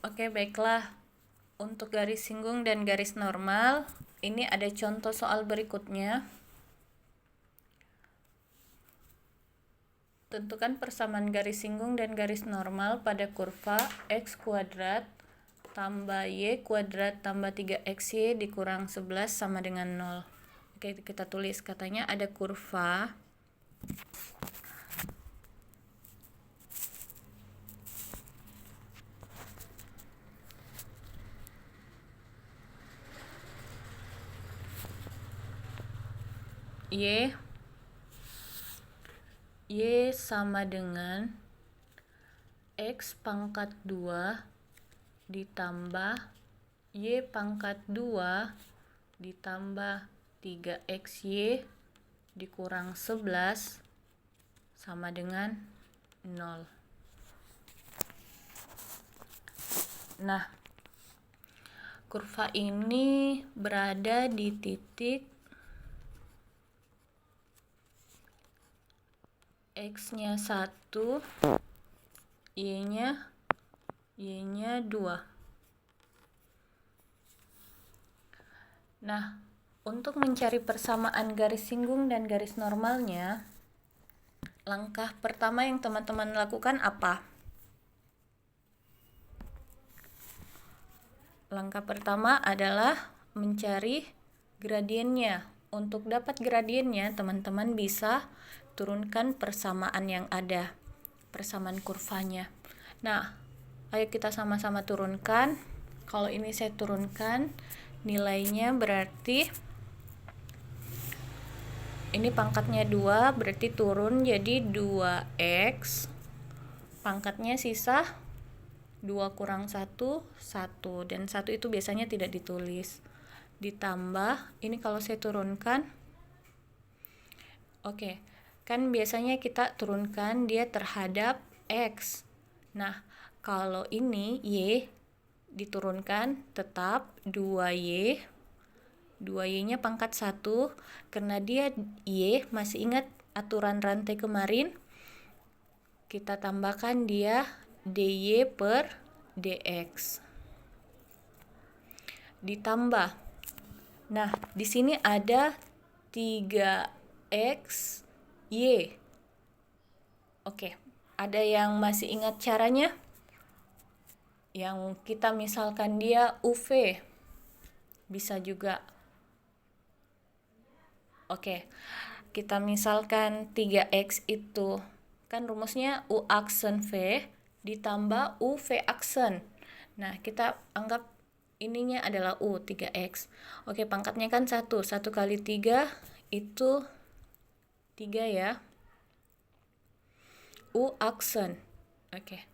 Oke, baiklah. Untuk garis singgung dan garis normal, ini ada contoh soal berikutnya. Tentukan persamaan garis singgung dan garis normal pada kurva x kuadrat tambah y kuadrat tambah 3xy dikurang 11 sama dengan 0. Oke, kita tulis. Katanya ada kurva y sama dengan x pangkat 2 ditambah y pangkat 2 ditambah 3xy dikurang 11 sama dengan 0. Nah, kurva ini berada di titik x-nya 1, y-nya 2. Nah, untuk mencari persamaan garis singgung dan garis normalnya, langkah pertama yang teman-teman lakukan apa? Langkah pertama adalah mencari gradiennya. Untuk dapat gradiennya, teman-teman bisa turunkan persamaan yang ada, persamaan kurvanya. Nah, ayo kita sama-sama turunkan. Kalau ini saya turunkan, nilainya berarti ini pangkatnya 2, berarti turun jadi 2x. Pangkatnya sisa 2 kurang 1, 1. Dan 1 itu biasanya tidak ditulis. Ditambah, ini kalau saya turunkan, oke, kan biasanya kita turunkan dia terhadap x. Nah, kalau ini y diturunkan tetap 2y. 2y-nya pangkat 1, karena dia y, masih ingat aturan rantai kemarin, kita tambahkan dia dy per dx. Ditambah, nah di sini ada 3x y. Oke, ada yang masih ingat caranya? Yang kita misalkan dia UV, bisa juga. Oke, kita misalkan 3x itu, kan rumusnya U aksen V ditambah UV aksen. Nah, kita anggap ininya adalah U, 3x. Oke, pangkatnya kan 1. 1 kali 3 itu 3 ya. U aksen. Oke.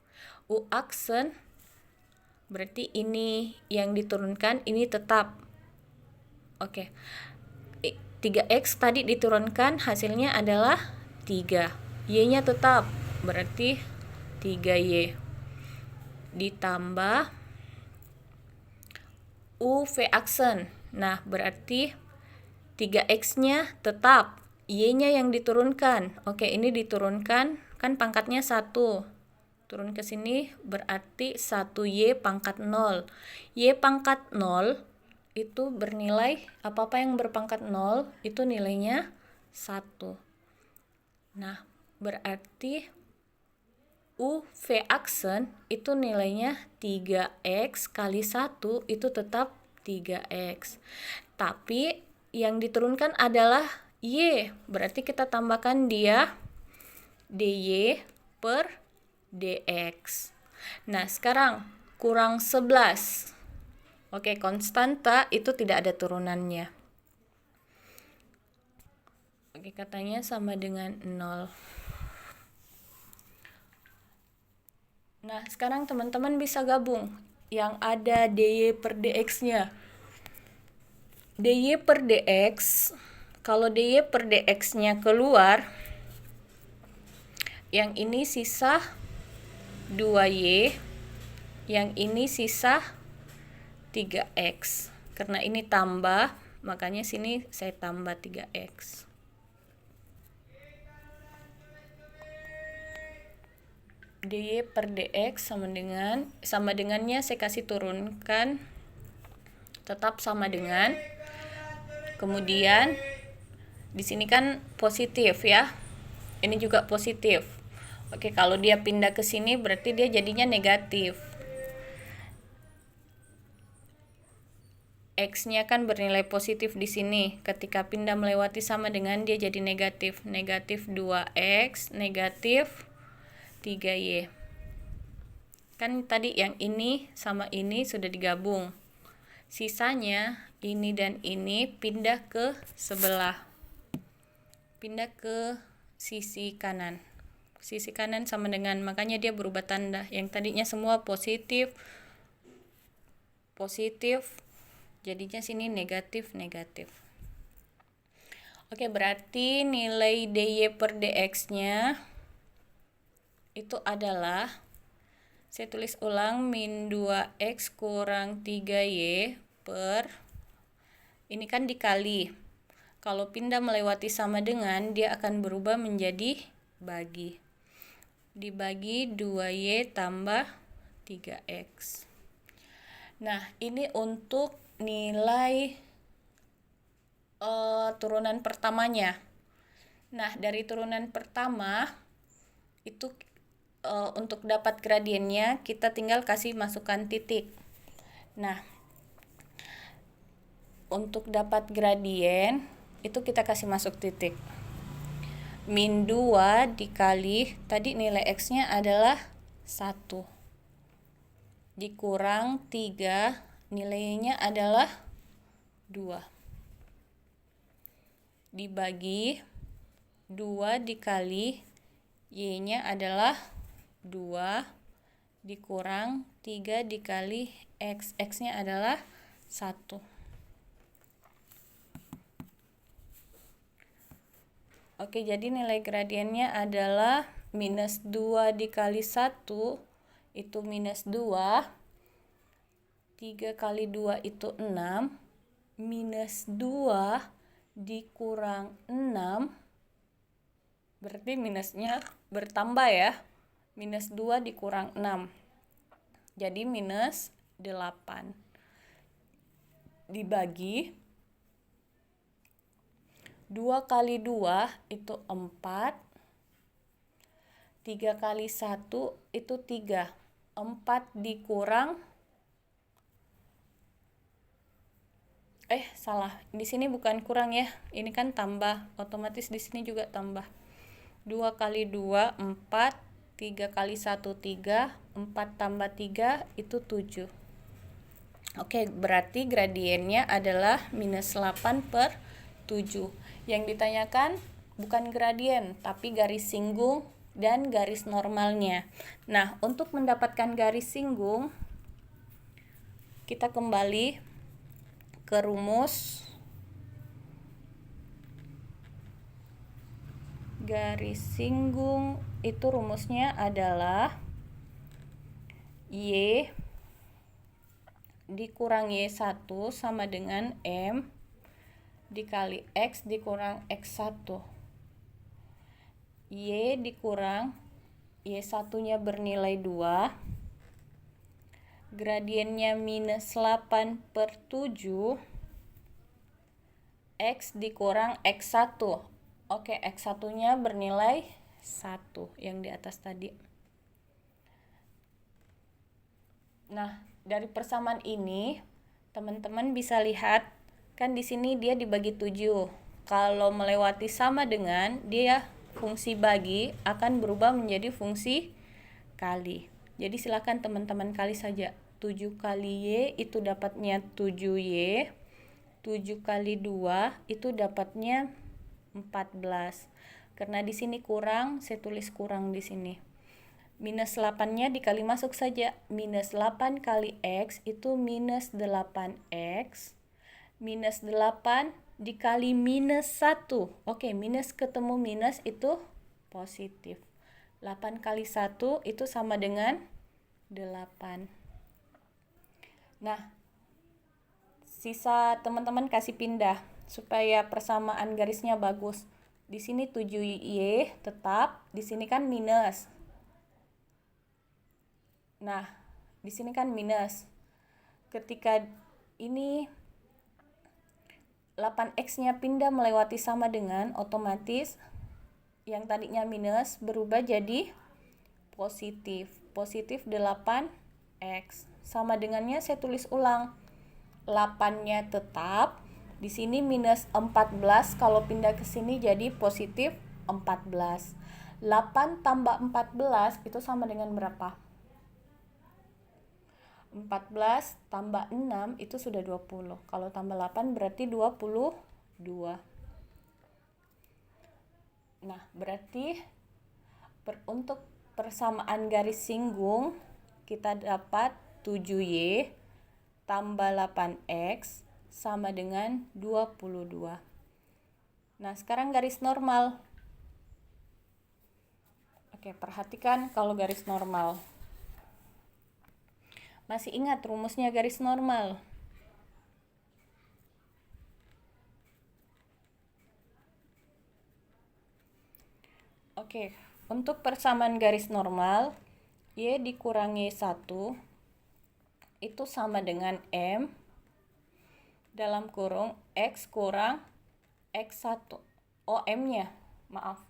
U aksen berarti ini yang diturunkan, ini tetap. Oke. 3x tadi diturunkan, hasilnya adalah 3. Y-nya tetap, berarti 3y. Ditambah UV aksen. Nah, berarti 3x-nya tetap, y-nya yang diturunkan. Oke, ini diturunkan, kan pangkatnya 1. Turun ke sini berarti 1y pangkat 0. Y pangkat 0 itu bernilai, apa-apa yang berpangkat 0 itu nilainya 1. Nah, berarti UV aksen itu nilainya 3x kali 1 itu tetap 3x. Tapi yang diturunkan adalah y, berarti kita tambahkan dia dy per dx. Nah, sekarang kurang 11. Oke, konstanta itu tidak ada turunannya. Oke, katanya sama dengan 0. Nah, sekarang teman-teman bisa gabung yang ada dy per dx-nya. dy per dx, kalau dy per dx-nya keluar, yang ini sisa 2y, yang ini sisa 3x. Karena ini tambah, makanya sini saya tambah 3x. dy per dx sama dengannya saya kasih turunkan, tetap sama dengan. Kemudian di sini kan positif ya, ini juga positif. Oke, kalau dia pindah ke sini berarti dia jadinya negatif. X-nya kan bernilai positif di sini. Ketika pindah melewati sama dengan, dia jadi negatif. Negatif 2X, negatif 3Y. Kan tadi yang ini sama ini sudah digabung. Sisanya ini dan ini pindah ke sebelah. Pindah ke sisi kanan. Sisi kanan sama dengan, makanya dia berubah tanda. Yang tadinya semua positif, jadinya sini negatif. Oke, berarti nilai dy per dx-nya itu adalah, saya tulis ulang, min 2x kurang 3y per, ini kan dikali. Kalau pindah melewati sama dengan, dia akan berubah menjadi bagi. Dibagi 2y tambah 3x. Nah, ini untuk nilai turunan pertamanya. Nah, dari turunan pertama itu untuk dapat gradiennya kita tinggal kasih masukkan titik. Nah, untuk dapat gradien itu kita kasih masuk titik. Min 2 dikali, tadi nilai x-nya adalah 1. Dikurang 3, nilainya adalah 2. Dibagi 2 dikali y-nya adalah 2 dikurang 3 dikali x. X-nya adalah 1. Oke, jadi nilai gradiennya adalah minus 2 dikali 1 itu minus 2. 3 kali 2 itu 6. Minus 2 dikurang 6, berarti minusnya bertambah ya. Minus 2 dikurang 6, jadi minus 8. Dibagi 2 kali 2 itu 4. 3 kali 1 itu 3. 4 dikurang, salah. Di sini bukan kurang ya. Ini kan tambah, otomatis di sini juga tambah. 2 kali 2 4, 3 kali 1 3, 4 tambah 3 itu 7. Oke, berarti gradiennya adalah minus 8 per 7. Yang ditanyakan bukan gradien, tapi garis singgung dan garis normalnya. Nah, untuk mendapatkan garis singgung, kita kembali ke rumus. Garis singgung itu rumusnya adalah y dikurang y1 sama dengan m dikali x dikurang x1. Y dikurang y1-nya bernilai 2. Gradiennya minus 8 per 7. X dikurang x1. Oke, x1-nya bernilai 1 yang di atas tadi. Nah, dari persamaan ini teman-teman bisa lihat kan di sini dia dibagi 7. Kalau melewati sama dengan, dia fungsi bagi akan berubah menjadi fungsi kali. Jadi silakan teman-teman kali saja. 7 kali y itu dapatnya 7y. 7 kali 2 itu dapatnya 14. Karena di sini kurang, saya tulis kurang di sini. Minus 8-nya dikali masuk saja. Minus 8 kali x itu minus 8x. Minus 8 dikali minus 1. Oke, minus ketemu minus itu positif. 8 kali 1 itu sama dengan 8. Nah, sisa teman-teman kasih pindah supaya persamaan garisnya bagus. Di sini 7y tetap, di sini kan minus. Nah, di sini kan minus. Ketika ini 8x-nya pindah melewati sama dengan, otomatis yang tadinya minus berubah jadi positif. Positif 8x. Sama dengannya saya tulis ulang. 8-nya tetap. Di sini minus 14, kalau pindah ke sini jadi positif 14. 8 tambah 14 itu sama dengan berapa? 14 tambah 6 itu sudah 20. Kalau tambah 8 berarti 22. Nah, berarti untuk persamaan garis singgung kita dapat 7Y tambah 8X sama dengan 22. Nah, sekarang garis normal. Oke, perhatikan kalau garis normal. Masih ingat rumusnya garis normal? Oke, untuk persamaan garis normal, Y dikurangi 1 itu sama dengan M dalam kurung X kurang X1. Oh, M-nya, maaf.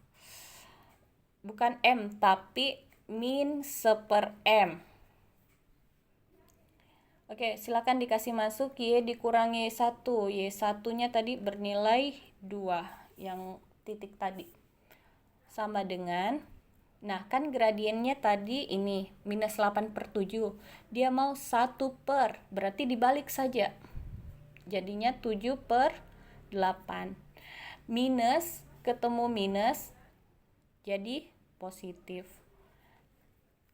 Bukan M, tapi min 1/M. Oke, silakan dikasih masuk Y dikurangi 1. Y1-nya tadi bernilai 2, yang titik tadi. Sama dengan, nah kan gradiennya tadi ini, minus 8/7. Dia mau 1 per, berarti dibalik saja. Jadinya 7/8. Minus ketemu minus, jadi positif.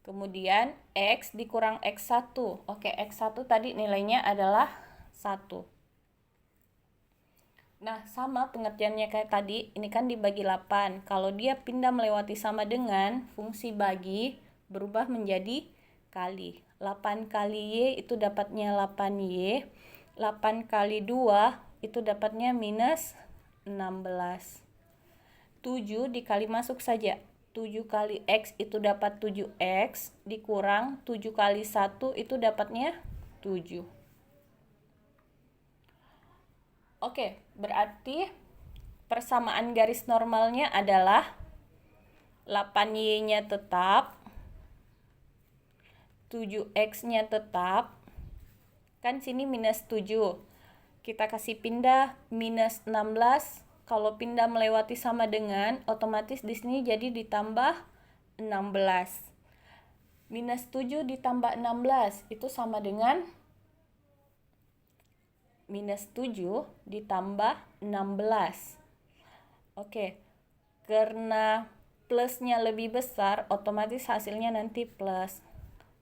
Kemudian X dikurang X1. Oke, X1 tadi nilainya adalah 1. Nah, sama pengertiannya kayak tadi. Ini kan dibagi 8. Kalau dia pindah melewati sama dengan, fungsi bagi berubah menjadi kali. 8 kali Y itu dapatnya 8Y. 8 kali 2 itu dapatnya minus 16. 7 dikali masuk saja. 7 kali X itu dapat 7X, dikurang 7 kali 1 itu dapatnya 7. Oke, berarti persamaan garis normalnya adalah 8Y-nya tetap, 7X-nya tetap, kan sini minus 7. Kita kasih pindah minus 16. Kalau pindah melewati sama dengan, otomatis di sini jadi ditambah 16. Minus 7 ditambah 16 itu sama dengan minus 7 ditambah 16. Oke, karena plusnya lebih besar, otomatis hasilnya nanti plus.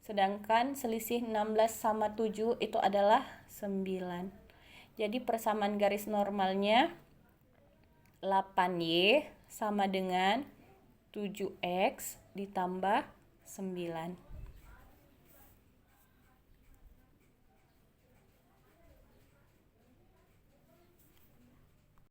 Sedangkan selisih 16 sama 7 itu adalah 9. Jadi persamaan garis normalnya 8Y sama dengan 7X ditambah 9.